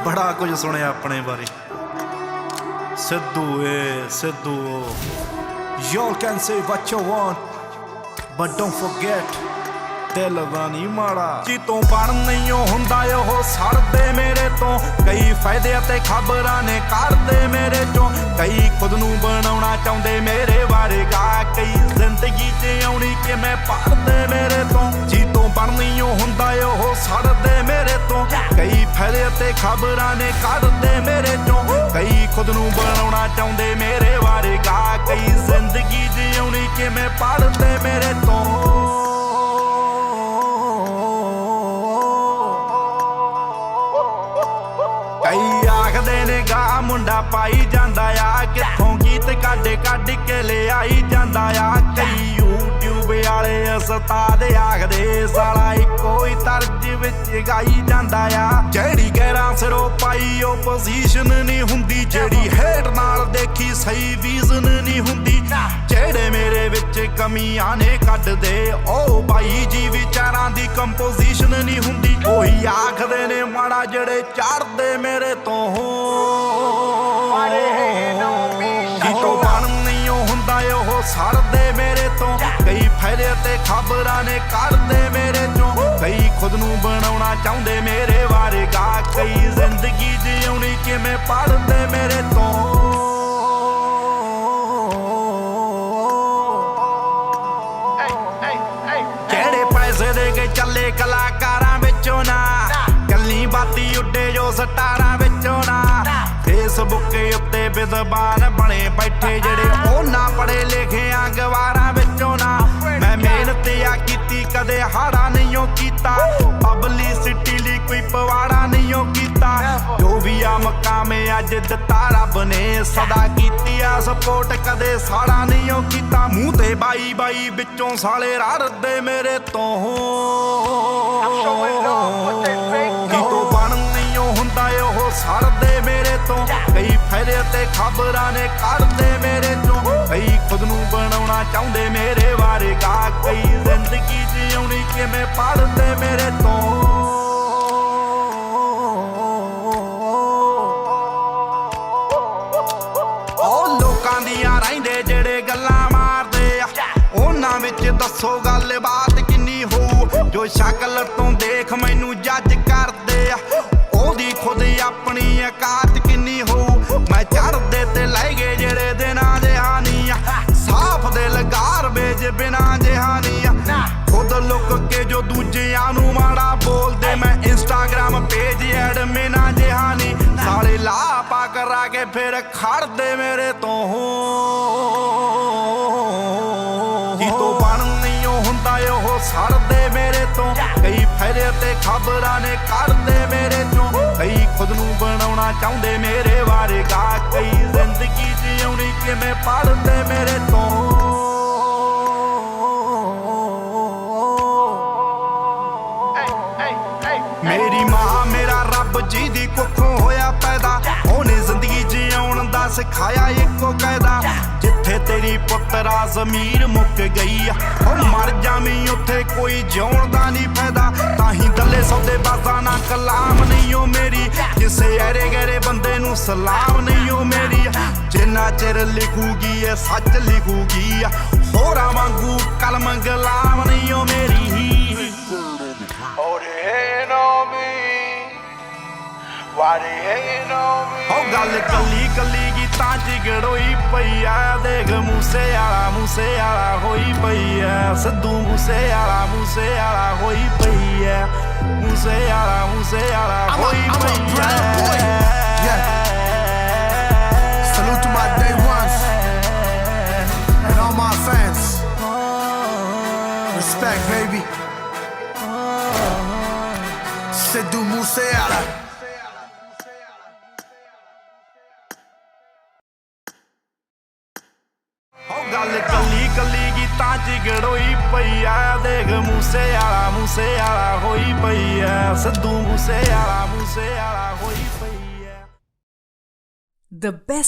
बड़ा कुछ सुने अपने बारे। Sidhu Sidhu Y'all can say what you want, but don't forget दिल दा नहीं माड़ा। जितों पढ़ नहीं हुंदा ओह सड़दे मेरे तो, कई फायदे ते खबरां ने करदे मेरे चों, कई खुद नूं बनाउणा चाहुंदे मेरे बारे गा, कई जिंदगी च आउणी किवें पढ़दे मेरे तो। जितों पढ़ नहीं हुंदा ओह सड़दे मेरे तो, कई फायदे ते खबरां ने करदे मेरे चों, कई खुद नूं बनाउणा चाहुंदे मेरे बारे गा, कई जिंदगी च आउणी किवें पढ़दे मेरे तो। कई आखदे ने गा मुंडा पाई जांदा आ, कित्थों गीत कढ कढ के ले आई जांदा आ, कई यूट्यूब वाले उस्ताद आखदे साला इक्को ही तर्ज विच गाई जांदा आ। जेहड़ी गैरां सिरों पाई ओ पोजीशन नहीं हुंदी, जेहड़ी हेट नाल देखी सही विजन नहीं हुंदी, जेहड़े मेरे विच कमियां ने कढदे ओ भाई जी विचारां दी कंपोजिशन नहीं हुंदी। ओही आखदे ने माड़ा जेहड़े चढ़दे मेरे तो, जितों बन नहीं हुंदा ओह सड़दे मेरे तो, कई फायदे ते खबरां ने करदे मेरे चों, कई खुद नूं बनाउणा चाहुंदे मेरे बारे गा, कई जिंदगी जिउणी किवें पढ़दे मेरे तो। जेहड़े पैसे दे के चले कलाकारां विचों ना, गल्ली बाती उड्डे जो सटारां विचों ना, फेसबुक उत्ते विद्वान बने बैठे जेड़े ओ ना पढ़े लिखे गवारां विचों ना। मैं मेहनत आ कीती कदे हाड़ा नहीं कीता, पब्लिसिटी लई कोई पवाड़ा नहीं कीता, जो भी आ मकाम अज दिता रब ने सदा कीती आ सपोर्ट कदे साड़ा नहीं कीता। मूंह ते बाई बाई विचों साले रड़दे मेरे तो, जितों बन नहीं हुंदा ओह सड़दे मेरे तो, कई फायदे ते खबरां ने करदे मेरे चों, कई खुद नूं बनाउणा चाहुंदे मेरे बारे गा, कई जिंदगी जिउणी किवें पढ़दे मेरे तो। ओ लोकां दियां रहिंदे जेड़े गल्लां मारदे आ, उन्हां विच दस्सो गल बात किन्नी होऊ, जो शक्ल तो देख मैनू जज करदे आ, ओदी खुद अपनी औकात किन्नी होऊ। मैं चढ़दे ते लै गए जेड़े दिनां जहानी आ, साफ दिल गारबेज बिना जहानी आ, खुद लुक के जो दूजियां नू माड़ा बोलदे, मैं इंस्टाग्राम पेज एडमिना जहानी, साले ला पा करा के फिर खड़दे मेरे तो। जितों बन नहीं हुंदा ओह सड़दे मेरे तो, कई फायदे ते खबरां ने करदे मेरे चों, कई खुद नूं बनाउणा चाहुंदे मेरे बारे गा, कई जिंदगी जिउणी किवें पढ़दे मेरे तो। मेरी मां मेरा रब जी दी कुखों होया पैदा, ओने जिंदगी जिउण दा सिखाया इक्को कायदा, जिथे तेरी पुत्तरा ज़मीर मुक गई आ मर जावी उत्थे कोई जिउण दा नहीं फायदा, ताही दल्ले सौदे बाज़ा ना कलाम नहीं ओ मेरी, किसे ऐरे गैरे बंदे नू सलाम नहीं ओ मेरी, जिन्ना चिर लिखूगी ए सच लिखूगी, होरां वांगू कलम गलाम नहीं ओ मेरी। ओ गल कली कली गीतां च गड़ोई पई आ, देख मूसे आला होई पई है, सिद्धू मूसे आला होई पई है, मूसे आला होई पई है। Salute to my day ones and all my fans. Respect, baby. Sidhu Moosewala. गल कली कली गीतां च गड़ोई पई आ, देख मूसे आला होई पई है, सिद्धू मूसे आला होई पई है। The best